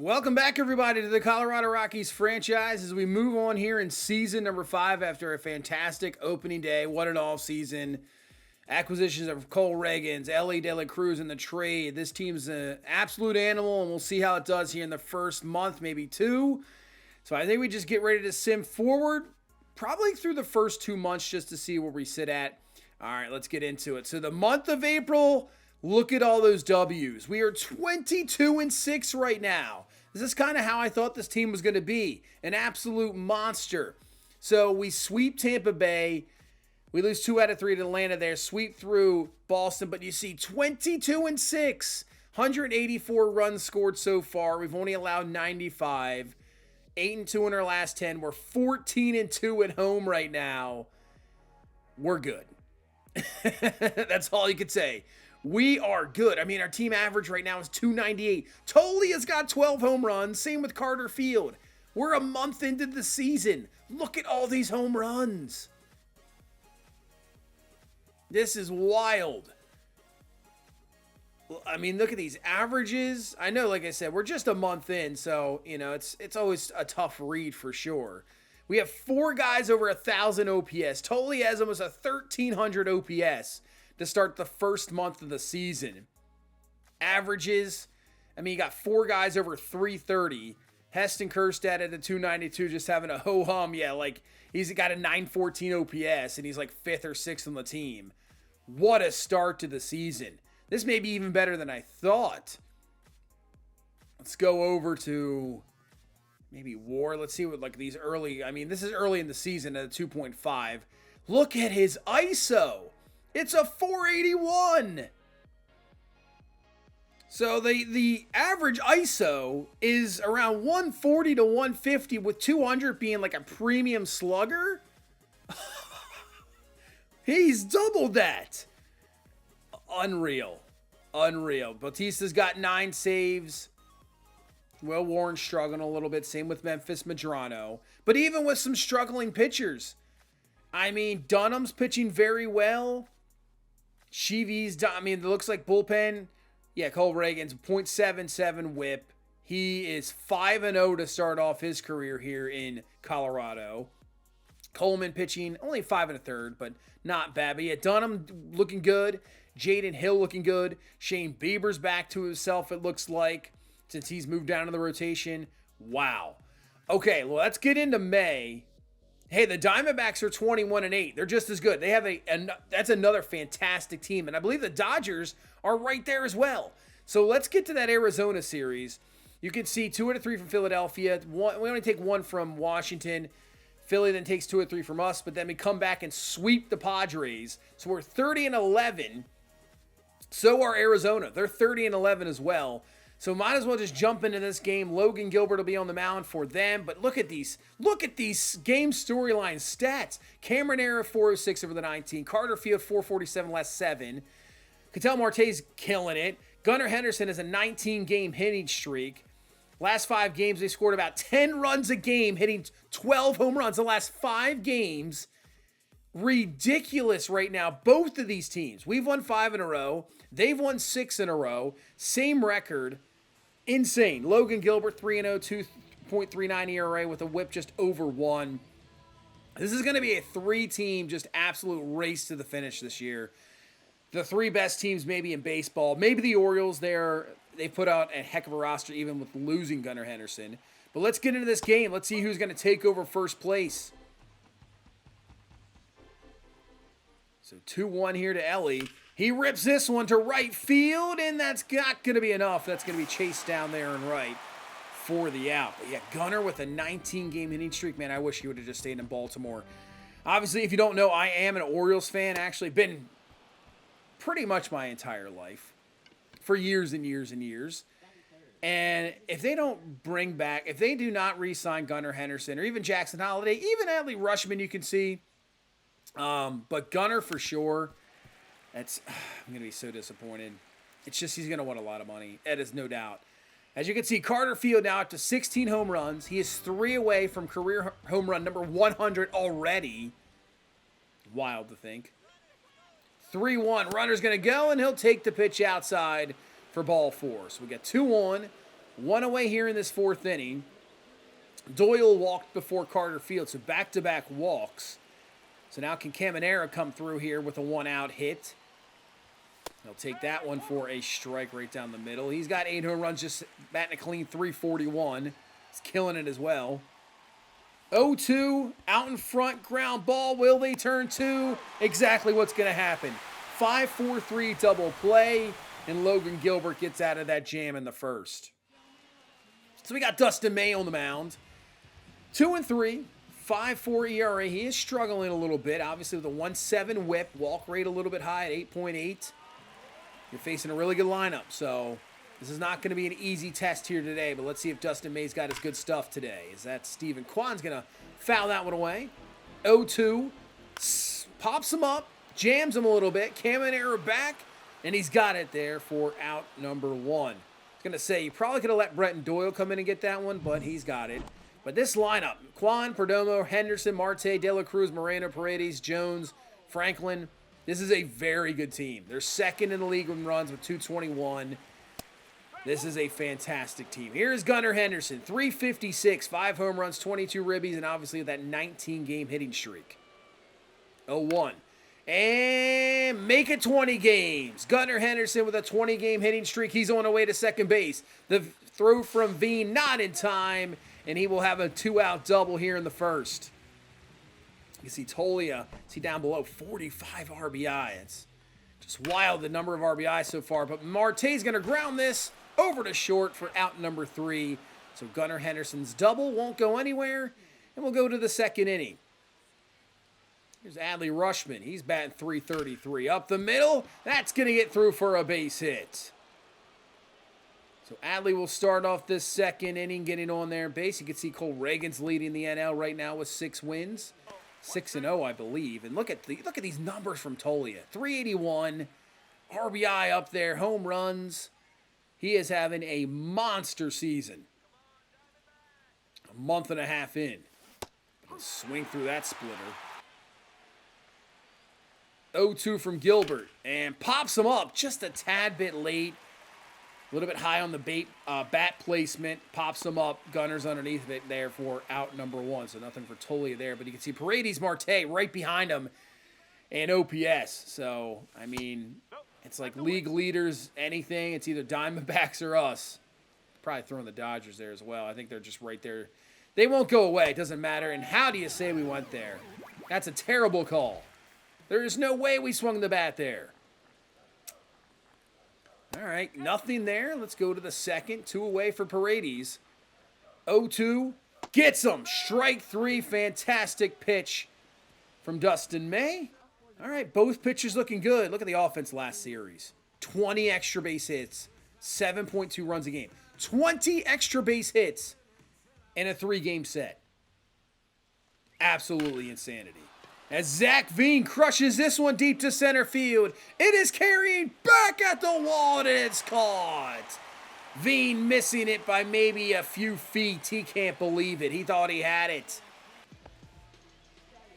Welcome back, everybody, to the Colorado Rockies franchise as we move on here in season number 5 after a fantastic opening day. What an off-season. Acquisitions of Cole Reagans, Ellie De La Cruz in the trade. This team's an absolute animal, and we'll see how it does here in the first month, maybe 2. So I think we just get ready to sim forward, probably through the first 2 months just to see where we sit at. All right, let's get into it. So the month of April, look at all those W's. We are 22-6 right now. This is kind of how I thought this team was going to be. An absolute monster. So we sweep Tampa Bay. We lose 2 out of 3 to Atlanta there. Sweep through Boston. But you see 22-6. 184 runs scored so far. We've only allowed 95. 8-2 in our last 10. We're 14-2 at home right now. We're good. That's all you could say. We are good. I mean, our team average right now is 298. Tolia's got 12 home runs. Same with Carter Field. We're a month into the season. Look at all these home runs. This is wild. I mean, look at these averages. I know, like I said, we're just a month in, so, you know, it's always a tough read for sure. We have 4 guys over 1,000 OPS. Tolia has almost a 1,300 OPS to start the first month of the season. Averages, I mean, you got 4 guys over 330. Heston Kjerstad at a 292, just having a ho-hum. Yeah, like, he's got a 914 OPS, and he's like 5th or 6th on the team. What a start to the season. This may be even better than I thought. Let's go over to maybe WAR. Let's see what, like, these early, I mean, this is early in the season at a 2.5. Look at his ISO. It's a 481. So the average ISO is around 140 to 150 with 200 being like a premium slugger. He's doubled that. Unreal. Bautista's got 9 saves. Will Warren's struggling a little bit. Same with Memphis Madrano. But even with some struggling pitchers, I mean, Dunham's pitching very well. Shivi's, I mean, it looks like bullpen. Yeah, Cole Reagans, .77 whip. He is 5-0 to start off his career here in Colorado. Coleman pitching, only 5 1/3, but not bad. But yeah, Dunham looking good. Jaden Hill looking good. Shane Bieber's back to himself, it looks like, since he's moved down to the rotation. Wow. Okay, well, let's get into May. Hey, the Diamondbacks are 21-8. They're just as good. They have that's another fantastic team. And I believe the Dodgers are right there as well. So let's get to that Arizona series. You can see 2 out of 3 from Philadelphia. We only take 1 from Washington. Philly then takes 2 out of 3 from us. But then we come back and sweep the Padres. So we're 30-11. So are Arizona. They're 30-11 as well. So might as well just jump into this game. Logan Gilbert will be on the mound for them. But look at these game storyline stats. Cameron Era, 406 over the 19. Carter Field, 447 last 7. Ketel Marte's killing it. Gunnar Henderson has a 19-game hitting streak. Last 5 games, they scored about 10 runs a game, hitting 12 home runs the last 5 games. Ridiculous right now. Both of these teams. We've won 5 in a row. They've won 6 in a row. Same record. Insane. Logan Gilbert, 3-0, 2.39 ERA with a whip just over 1. This is going to be a 3-team, just absolute race to the finish this year. The 3 best teams maybe in baseball. Maybe the Orioles there. They put out a heck of a roster even with losing Gunnar Henderson. But let's get into this game. Let's see who's going to take over first place. So 2-1 here to Ellie. He rips this one to right field, and that's not going to be enough. That's going to be chased down there and right for the out. But yeah, Gunnar with a 19-game hitting streak. Man, I wish he would have just stayed in Baltimore. Obviously, if you don't know, I am an Orioles fan. Actually, been pretty much my entire life for years and years and years. And if they don't bring back, if they do not re-sign Gunnar Henderson or even Jackson Holiday, even Adley Rushman, you can see. But Gunnar for sure. I'm going to be so disappointed. It's just he's going to want a lot of money. That is no doubt. As you can see, Carter Field now up to 16 home runs. He is 3 away from career home run number 100 already. Wild to think. 3-1. Runner's going to go, and he'll take the pitch outside for ball 4. So we got 2 on. One away here in this fourth inning. Doyle walked before Carter Field, so back-to-back walks. So now can Caminera come through here with a one-out hit? He'll take that one for a strike right down the middle. He's got 8 home runs, just batting a clean .341. He's killing it as well. 0-2, out in front, ground ball. Will they turn 2? Exactly what's going to happen. 5-4-3 double play, and Logan Gilbert gets out of that jam in the first. So we got Dustin May on the mound. 2-3, 5.4 ERA. He is struggling a little bit, obviously with a 1.7 whip, walk rate a little bit high at 8.8. You're facing a really good lineup, so this is not going to be an easy test here today, but let's see if Dustin May's got his good stuff today. Is that Steven Kwan's going to foul that one away? 0-2, pops him up, jams him a little bit, Caminera back, and he's got it there for out number 1. I was going to say, you probably could have let Bretton Doyle come in and get that one, but he's got it. But this lineup, Kwan, Perdomo, Henderson, Marte, De La Cruz, Moreno, Paredes, Jones, Franklin, this is a very good team. They're second in the league in runs with 221. This is a fantastic team. Here's Gunnar Henderson, 356, 5 home runs, 22 ribbies, and obviously that 19-game hitting streak. 0-1. And make it 20 games. Gunnar Henderson with a 20-game hitting streak. He's on the way to second base. The throw from Veen not in time, and he will have a 2-out double here in the first. You can see Tolia, see down below, 45 RBI. It's just wild, the number of RBI so far. But Marte's going to ground this over to short for out number 3. So Gunnar Henderson's double won't go anywhere, and we'll go to the second inning. Here's Adley Rutschman. He's batting .333. Up the middle, that's going to get through for a base hit. So Adley will start off this second inning, getting on there in base. You can see Cole Reagan's leading the NL right now with 6 wins. 6-0, I believe. And look at these numbers from Tolia. 381, RBI up there, home runs. He is having a monster season. A month and a half in. Swing through that splitter. 0-2 from Gilbert. And pops him up just a tad bit late. A little bit high on the bat placement. Pops him up. Gunner's underneath it there for out number 1. So nothing for Tolia there. But you can see Paredes Marte right behind him. And OPS. So, I mean, it's like league leaders, anything. It's either Diamondbacks or us. Probably throwing the Dodgers there as well. I think they're just right there. They won't go away. It doesn't matter. And how do you say we went there? That's a terrible call. There is no way we swung the bat there. All right, nothing there. Let's go to the second. 2 away for Paredes. 0-2. Gets him. Strike 3. Fantastic pitch from Dustin May. All right, both pitchers looking good. Look at the offense last series. 20 extra base hits. 7.2 runs a game. 20 extra base hits in a 3-game set. Absolutely insanity. As Zach Veen crushes this one deep to center field. It is carrying back at the wall, and it's caught. Veen missing it by maybe a few feet. He can't believe it. He thought he had it.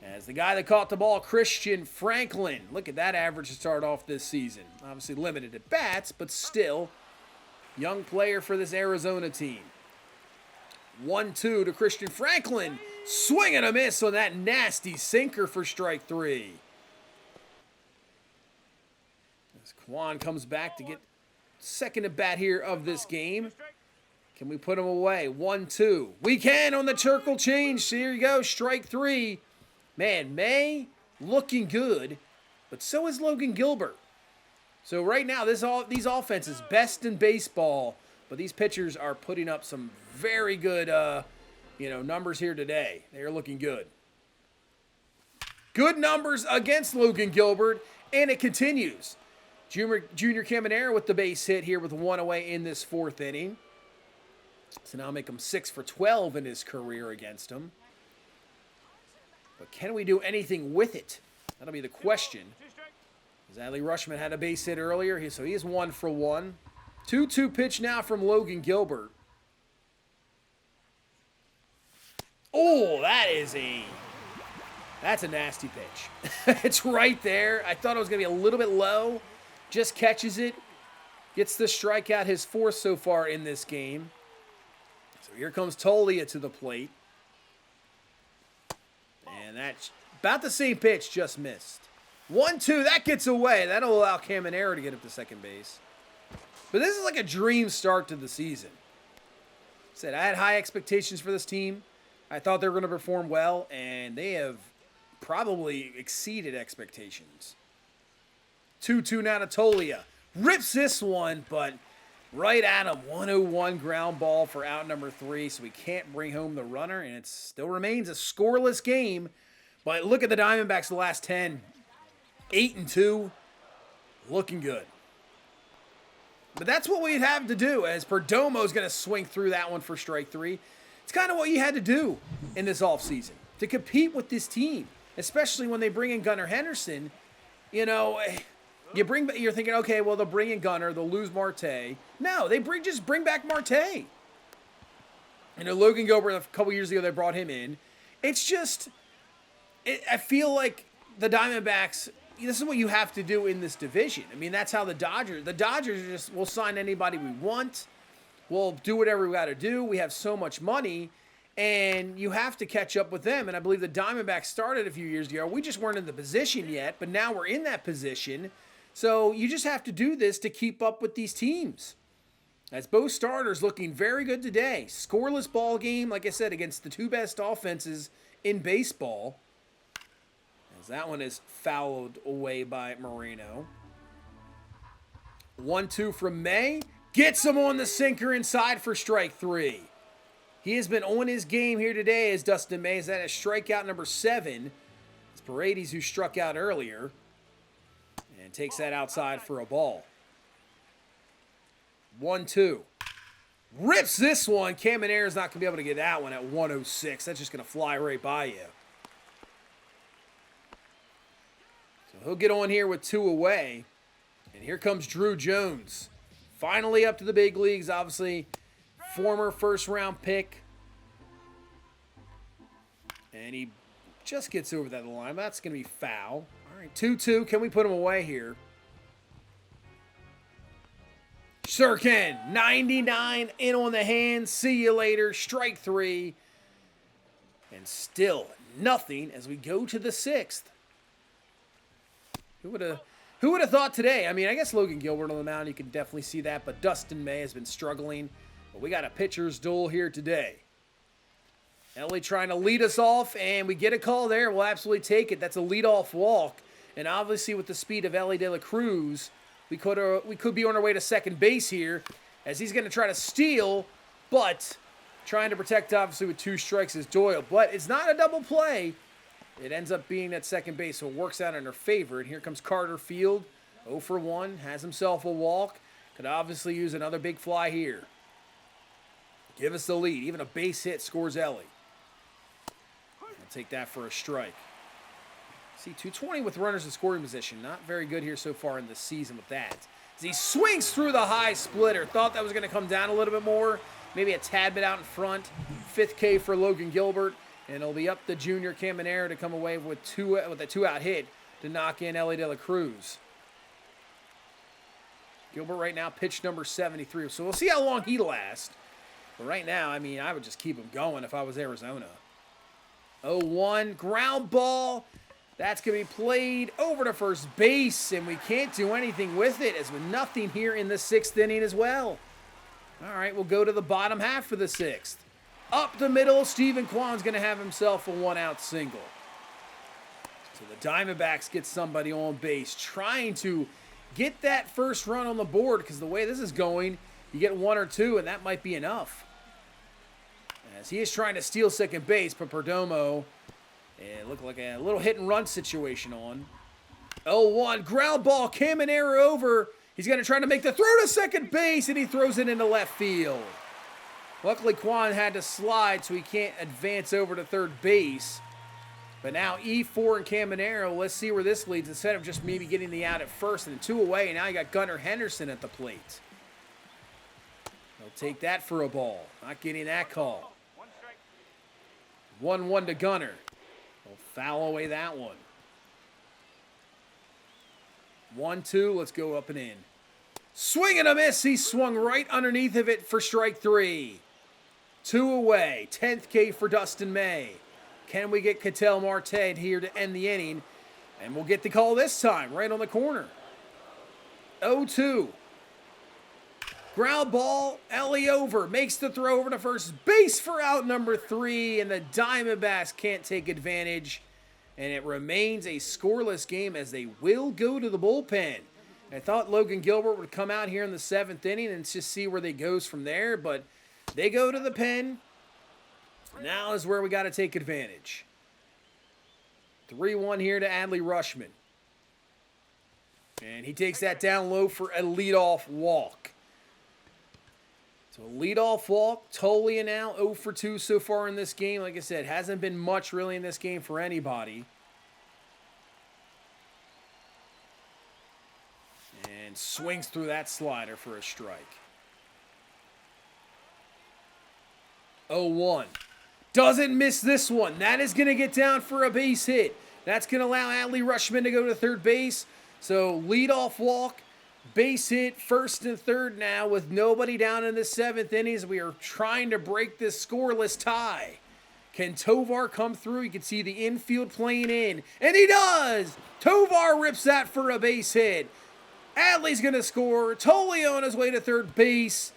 As the guy that caught the ball, Christian Franklin. Look at that average to start off this season. Obviously limited at bats, but still. Young player for this Arizona team. 1-2 to Christian Franklin. Swing and a miss on that nasty sinker for strike 3. As Kwan comes back to get second at bat here of this game. Can we put him away? 1-2. We can on the circle change. So here you go, strike 3. Man, May looking good, but so is Logan Gilbert. So right now, these offenses best in baseball, but these pitchers are putting up some very good numbers here today. They're looking good. Good numbers against Logan Gilbert, and it continues. Junior Caminera with the base hit here with 1 away in this 4th inning. So now make him 6 for 12 in his career against him. But can we do anything with it? That'll be the question. Adley Rutschman had a base hit earlier, so he is 1 for 1. 2-2 pitch now from Logan Gilbert. Oh, that's a nasty pitch. It's right there. I thought it was going to be a little bit low. Just catches it. Gets the strikeout, his 4th so far in this game. So here comes Tolia to the plate. And that's about the same pitch, just missed. 1-2, that gets away. That'll allow Caminero to get up to second base. But this is like a dream start to the season. I had high expectations for this team. I thought they were going to perform well, and they have probably exceeded expectations. 2-2 now to Tolia. Rips this one, but right at him. 101 ground ball for out number 3, so we can't bring home the runner, and it still remains a scoreless game. But look at the Diamondbacks the last 10. 8-2. Looking good. But that's what we'd have to do, as Perdomo's going to swing through that one for strike 3. It's kind of what you had to do in this offseason to compete with this team, especially when they bring in Gunnar Henderson. You know, you're thinking, okay, well, they'll bring in Gunnar, they'll lose Marte. No, they just bring back Marte. You know, Logan Gilbert, a couple years ago, they brought him in. It's just, I feel like the Diamondbacks, this is what you have to do in this division. I mean, that's how the Dodgers just, we'll sign anybody we want. We'll do whatever we got to do. We have so much money, and you have to catch up with them. And I believe the Diamondbacks started a few years ago. We just weren't in the position yet, but now we're in that position. So you just have to do this to keep up with these teams. As both starters looking very good today. Scoreless ball game, like I said, against the two best offenses in baseball. That one is fouled away by Moreno. 1-2 from May. Gets him on the sinker inside for strike 3. He has been on his game here today as Dustin May. Is that is strikeout number 7. It's Paredes who struck out earlier. And takes that outside for a ball. 1-2. Rips this one. Caminera's not going to be able to get that one at 106. That's just going to fly right by you. He'll get on here with 2 away. And here comes Drew Jones. Finally up to the big leagues. Obviously, former first-round pick. And he just gets over that line. That's going to be foul. All right, 2-2. Can we put him away here? Sure can. 99 in on the hand. See you later. Strike 3. And still nothing as we go to the 6th. Who would have thought today? I mean, I guess Logan Gilbert on the mound, you can definitely see that, but Dustin May has been struggling. But we got a pitcher's duel here today. Ellie trying to lead us off, and we get a call there. We'll absolutely take it. That's a leadoff walk. And obviously with the speed of Ellie De La Cruz, we could be on our way to second base here, as he's going to try to steal, but trying to protect obviously with 2 strikes is Doyle. But it's not a double play. It ends up being at second base, so it works out in her favor. And here comes Carter Field, 0 for 1, has himself a walk. Could obviously use another big fly here. Give us the lead. Even a base hit scores Ellie. I'll take that for a strike. See, 220 with runners in scoring position. Not very good here so far in the season with that. As he swings through the high splitter. Thought that was going to come down a little bit more. Maybe a tad bit out in front. 5th K for Logan Gilbert. And it'll be up to Junior Caminero to come away with a 2-out hit to knock in Ellie De La Cruz. Gilbert right now, pitch number 73. So we'll see how long he lasts. But right now, I mean, I would just keep him going if I was Arizona. 0-1, ground ball. That's going to be played over to first base, and we can't do anything with it, as with nothing here in the 6th inning as well. All right, we'll go to the bottom half for the 6th. Up the middle, Stephen Kwan's going to have himself a 1-out single. So the Diamondbacks get somebody on base, trying to get that first run on the board, because the way this is going, you get 1 or 2, and that might be enough. As he is trying to steal second base, but Perdomo, it looked like a little hit-and-run situation on. 0-1, ground ball, Caminero over. He's going to try to make the throw to second base, and he throws it into left field. Luckily, Kwan had to slide, so he can't advance over to third base. But now E4 and Caminero, let's see where this leads. Instead of just maybe getting the out at first and 2 away, now you got Gunnar Henderson at the plate. They'll take that for a ball. Not getting that call. 1-1 to Gunnar. They'll foul away that one. 1-2, let's go up and in. Swing and a miss. He swung right underneath of it for strike 3. 2 away. 10th K for Dustin May. Can we get Ketel Marte here to end the inning? And we'll get the call this time, right on the corner. 0-2. Ground ball, Ellie over, makes the throw over to first base for out number 3, and the Diamondbacks can't take advantage, and it remains a scoreless game as they will go to the bullpen. I thought Logan Gilbert would come out here in the 7th inning and just see where they goes from there, but they go to the pen. Now is where we got to take advantage. 3-1 here to Adley Rutschman. And he takes that down low for a leadoff walk. So a leadoff walk. Tolia now 0 for 2 so far in this game. Like I said, hasn't been much really in this game for anybody. And swings through that slider for a strike. 0-1. Doesn't miss this one. That is going to get down for a base hit. That's going to allow Adley Rutschman to go to third base. So leadoff walk, base hit, first and third now with nobody down in the 7th innings. We are trying to break this scoreless tie. Can Tovar come through? You can see the infield playing in, and he does! Tovar rips that for a base hit. Adley's going to score. Tolia on his way to third base.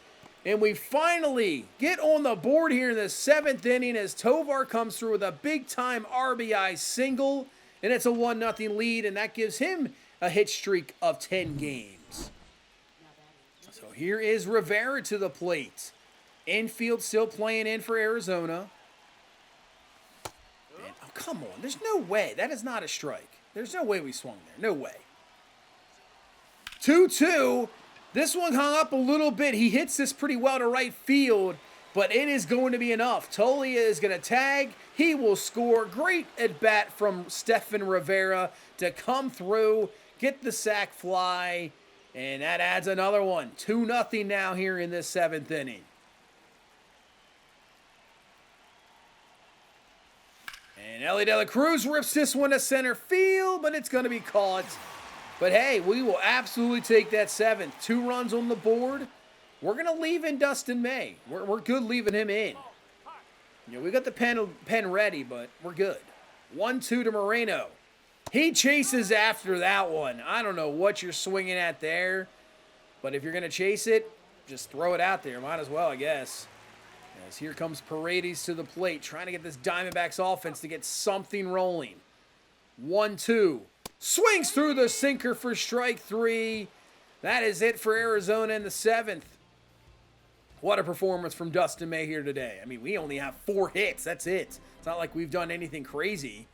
And we finally get on the board here in the 7th inning as Tovar comes through with a big-time RBI single. And it's a 1-0 lead, and that gives him a hit streak of 10 games. So here is Rivera to the plate. Infield still playing in for Arizona. And, oh, come on. There's no way. That is not a strike. There's no way we swung there. No way. 2-2. This one hung up a little bit. He hits this pretty well to right field, but it is going to be enough. Tolia is going to tag. He will score. Great at bat from Stefan Rivera to come through, get the sac fly, and that adds another one. 2-0 now here in this 7th inning. And Ellie De La Cruz rips this one to center field, but it's going to be caught. But hey, we will absolutely take that 7th. 2 runs on the board. We're going to leave in Dustin May. We're good leaving him in. You know, we got the pen ready, but we're good. 1-2 to Moreno. He chases after that one. I don't know what you're swinging at there, but if you're going to chase it, just throw it out there. Might as well, I guess. As here comes Paredes to the plate, trying to get this Diamondbacks offense to get something rolling. 1-2. Swings through the sinker for strike 3. That is it for Arizona in the 7th. What a performance from Dustin May here today. I mean, we only have 4 hits. That's it. It's not like we've done anything crazy.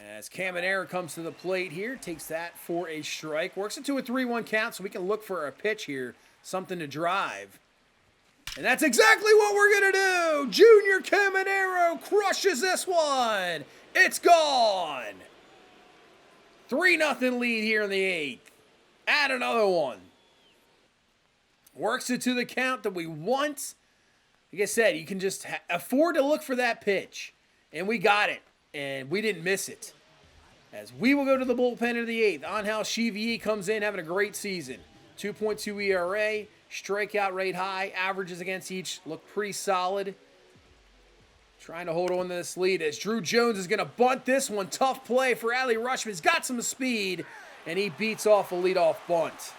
As Caminero comes to the plate here, takes that for a strike. Works into a 3-1 count so we can look for a pitch here. Something to drive. And that's exactly what we're going to do. Junior Caminero crushes this one. It's gone. 3-0 lead here in the 8th. Add another one. Works it to the count that we want. Like I said, you can just afford to look for that pitch. And we got it. And we didn't miss it. As we will go to the bullpen in the 8th. Angel Chivie comes in having a great season. 2.2 ERA. Strikeout rate high. Averages against each look pretty solid. Trying to hold on to this lead as Drew Jones is going to bunt this one. Tough play for Adley Rutschman. He's got some speed, and he beats off a leadoff bunt.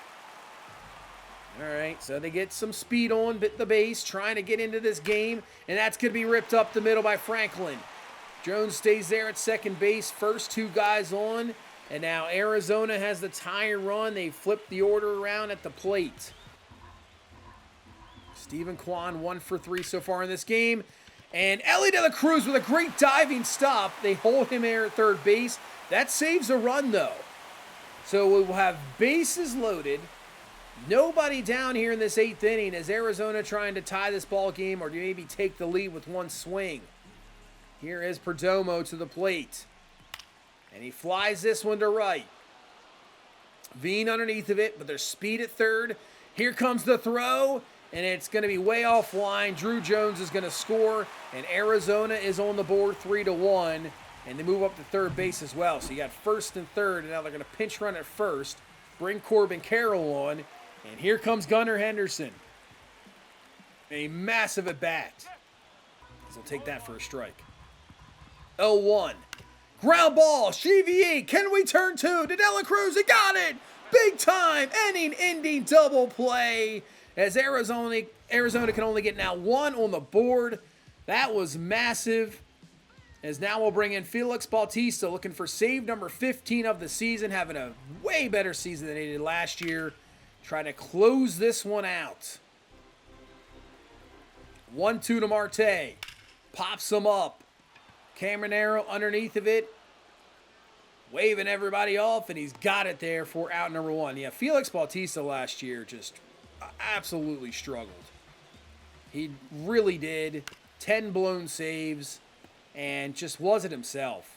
All right, so they get some speed on the base, trying to get into this game, and that's going to be ripped up the middle by Franklin. Jones stays there at second base. First 2 guys on, and now Arizona has the tying run. They flip the order around at the plate. Stephen Kwan 1 for 3 so far in this game. And Ellie De La Cruz with a great diving stop. They hold him there at third base. That saves a run, though. So we will have bases loaded. Nobody down here in this 8th inning. Is Arizona trying to tie this ball game or maybe take the lead with one swing? Here is Perdomo to the plate. And he flies this one to right. Veen underneath of it, but there's speed at third. Here comes the throw. And it's going to be way offline. Drew Jones is going to score, and Arizona is on the board 3-1, and they move up to third base as well. So you got first and third, and now they're going to pinch run at first, bring Corbin Carroll on, and here comes Gunnar Henderson. A massive at bat. He'll take that for a strike. 0-1. Ground ball. CVE. Can we turn two? To De La Cruz. He got it. Big time. Inning-ending double play. As Arizona can only get now one on the board. That was massive. As now we'll bring in Felix Bautista, looking for save number 15 of the season, having a way better season than he did last year. Trying to close this one out. 1-2 to Marte. Pops him up. Caminero underneath of it. Waving everybody off, and he's got it there for out number one. Yeah, Felix Bautista last year just absolutely struggled. He really did. 10 blown saves. And just wasn't himself.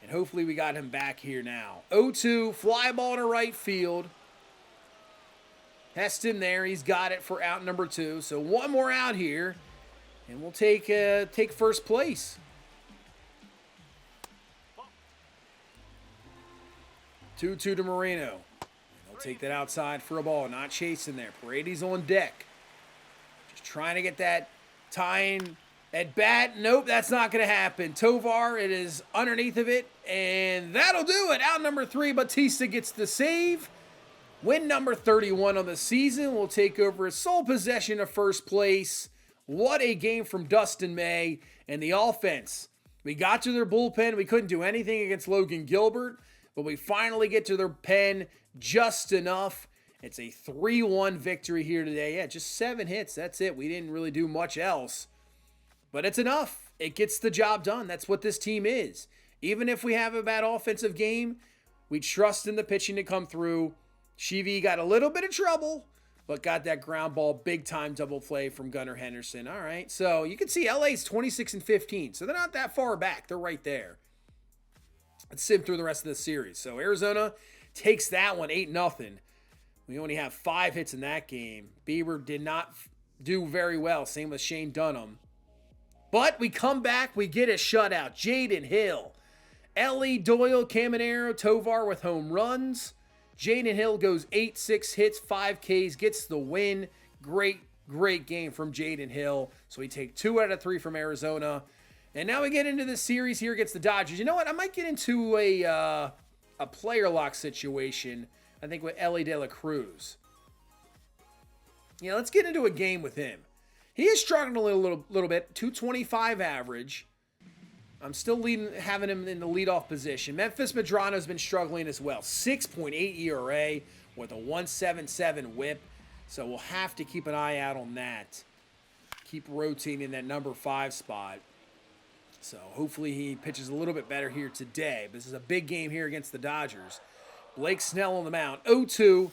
And hopefully we got him back here now. 0-2, fly ball to right field. Heston there, he's got it for out number 2. So one more out here, and we'll take first place. 2-2 to Moreno. He'll take that outside for a ball, not chasing there. Paredes on deck. Just trying to get that tying at bat. Nope, that's not going to happen. Tovar, it is underneath of it, and that'll do it. Out number 3, Bautista gets the save. Win number 31 on the season. Will take over his sole possession of first place. What a game from Dustin May and the offense. We got to their bullpen. We couldn't do anything against Logan Gilbert, but we finally get to their pen just enough. It's a 3-1 victory here today. Yeah, just 7 hits. That's it. We didn't really do much else. But it's enough. It gets the job done. That's what this team is. Even if we have a bad offensive game, we trust in the pitching to come through. Shivi got a little bit of trouble, but got that ground ball, big-time double play from Gunnar Henderson. All right, so you can see LA's 26-15, so they're not that far back. They're right there. Let's sim through the rest of the series. So Arizona takes that one 8-0. We only have 5 hits in that game. Bieber did not do very well. Same with Shane Dunham. But we come back, we get a shutout. Jaden Hill, Ellie, Doyle, Caminero, Tovar with home runs. Jaden Hill goes 8-6 hits, 5 Ks, gets the win. Great game from Jaden Hill. So we take 2 out of 3 from Arizona. And now we get into the series here against the Dodgers. You know what? I might get into a player lock situation, I think, with Ellie De La Cruz. Yeah, let's get into a game with him. He is struggling a little bit. 225 average. I'm still having him in the leadoff position. Memphis Madrano's been struggling as well. 6.8 ERA with a 1.77 whip. So we'll have to keep an eye out on that. Keep rotating that number 5 spot. So hopefully he pitches a little bit better here today. This is a big game here against the Dodgers. Blake Snell on the mound. 0-2.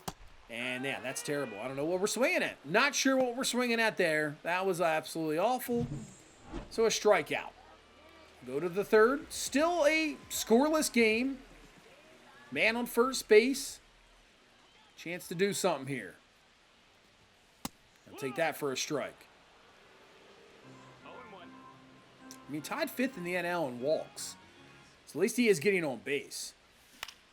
And yeah, that's terrible. I don't know what we're swinging at. Not sure what we're swinging at there. That was absolutely awful. So a strikeout. Go to the third. Still a scoreless game. Man on first base. Chance to do something here. I'll take that for a strike. I mean, tied 5th in the NL in walks. So at least he is getting on base.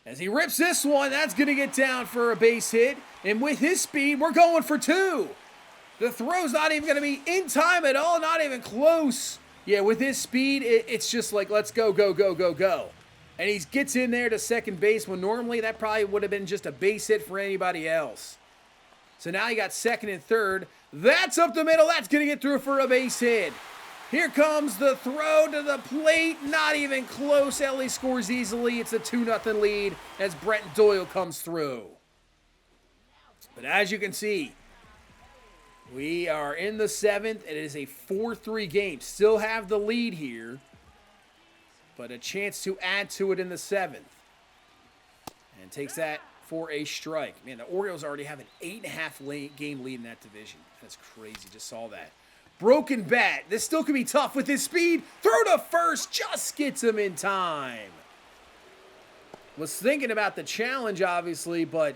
As he rips this one, that's going to get down for a base hit. And with his speed, we're going for 2. The throw's not even going to be in time at all, not even close. Yeah, with his speed, it's just like, let's go, go, go, go, go. And he gets in there to second base when normally that probably would have been just a base hit for anybody else. So now you got second and third. That's up the middle. That's going to get through for a base hit. Here comes the throw to the plate. Not even close. Ellie scores easily. It's a 2-0 lead as Brent Doyle comes through. But as you can see, we are in the 7th. It is a 4-3 game. Still have the lead here, but a chance to add to it in the 7th. And takes that for a strike. Man, the Orioles already have an 8.5 game lead in that division. That's crazy. Just saw that. Broken bat. This still could be tough with his speed. Throw to first. Just gets him in time. Was thinking about the challenge, obviously, but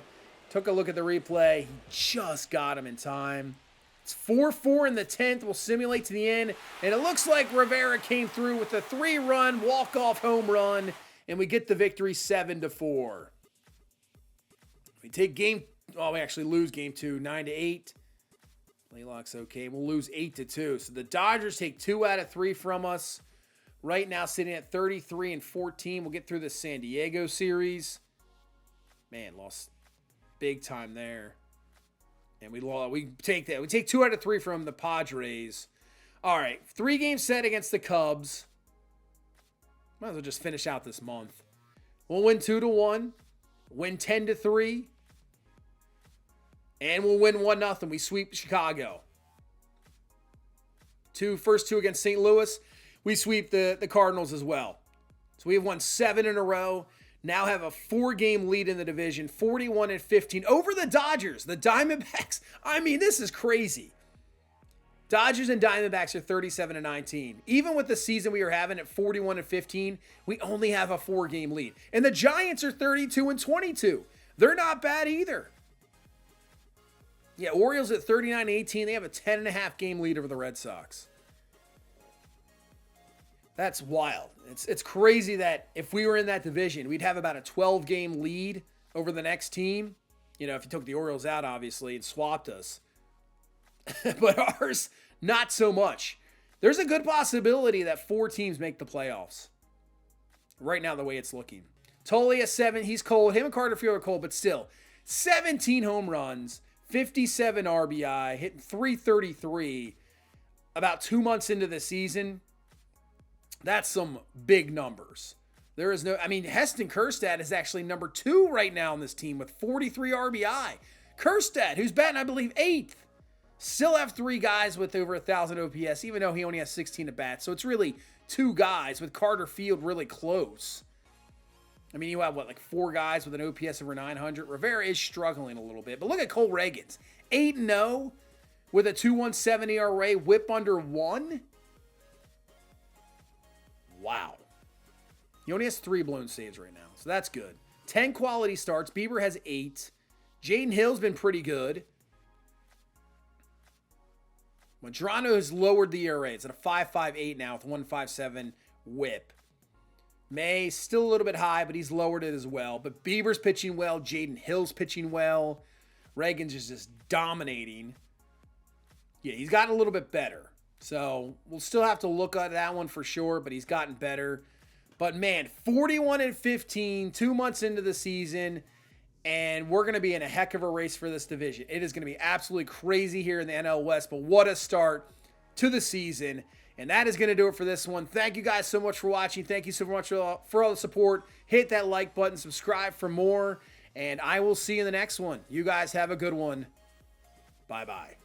took a look at the replay. He just got him in time. It's 4-4 in the 10th. We'll simulate to the end. And it looks like Rivera came through with a 3-run walk-off home run. And we get the victory 7-4. We take we actually lose game 2, 9-8. Laylock's okay. We'll lose 8-2. So the Dodgers take 2 out of 3 from us. Right now sitting at 33-14. We'll get through the San Diego series. Man, lost big time there. And we take that. We take 2 out of 3 from the Padres. All right, 3-game set against the Cubs. Might as well just finish out this month. We'll win 2-1, win 10-3, and we'll win 1-0. We sweep Chicago. First two against St. Louis. We sweep the Cardinals as well. So we have won 7 in a row. Now have a 4-game lead in the division, 41-15 over the Dodgers. The Diamondbacks, I mean, this is crazy. Dodgers and Diamondbacks are 37-19. Even with the season we are having at 41-15, we only have a 4-game lead. And the Giants are 32-22. They're not bad either. Yeah, Orioles at 39-18. They have a 10.5 game lead over the Red Sox. That's wild. It's crazy that if we were in that division, we'd have about a 12-game lead over the next team. You know, if you took the Orioles out, obviously, and swapped us. But ours, not so much. There's a good possibility that 4 teams make the playoffs. Right now, the way it's looking. Tolley has 7. He's cold. Him and Carter Field are cold, but still. 17 home runs, 57 RBI, hitting .333 about 2 months into the season. That's some big numbers. There is no, I mean, Heston Kjerstad is actually number 2 right now on this team with 43 RBI. Kjerstad, who's batting, I believe, 8th. Still have 3 guys with over 1,000 OPS, even though he only has 16 at bats. So it's really 2 guys with Carter Field really close. I mean, you have, like 4 guys with an OPS over 900. Rivera is struggling a little bit. But look at Cole Reagans. 8-0 with a 2.17 ERA, whip under 1. Wow. He only has 3 blown saves right now, so that's good. 10 quality starts. Bieber has 8. Jaden Hill's been pretty good. Madrano has lowered the ERA. It's at a 5.58 now with 1.57 whip. May still a little bit high, but he's lowered it as well. But Bieber's pitching well. Jaden Hill's pitching well. Reagan's is just dominating. Yeah, he's gotten a little bit better. So we'll still have to look at that one for sure, but he's gotten better. But man, 41-15, 2 months into the season, and we're going to be in a heck of a race for this division. It is going to be absolutely crazy here in the NL West, but what a start to the season. And that is going to do it for this one. Thank you guys so much for watching. Thank you so much for all the support. Hit that like button, subscribe for more, and I will see you in the next one. You guys have a good one. Bye-bye.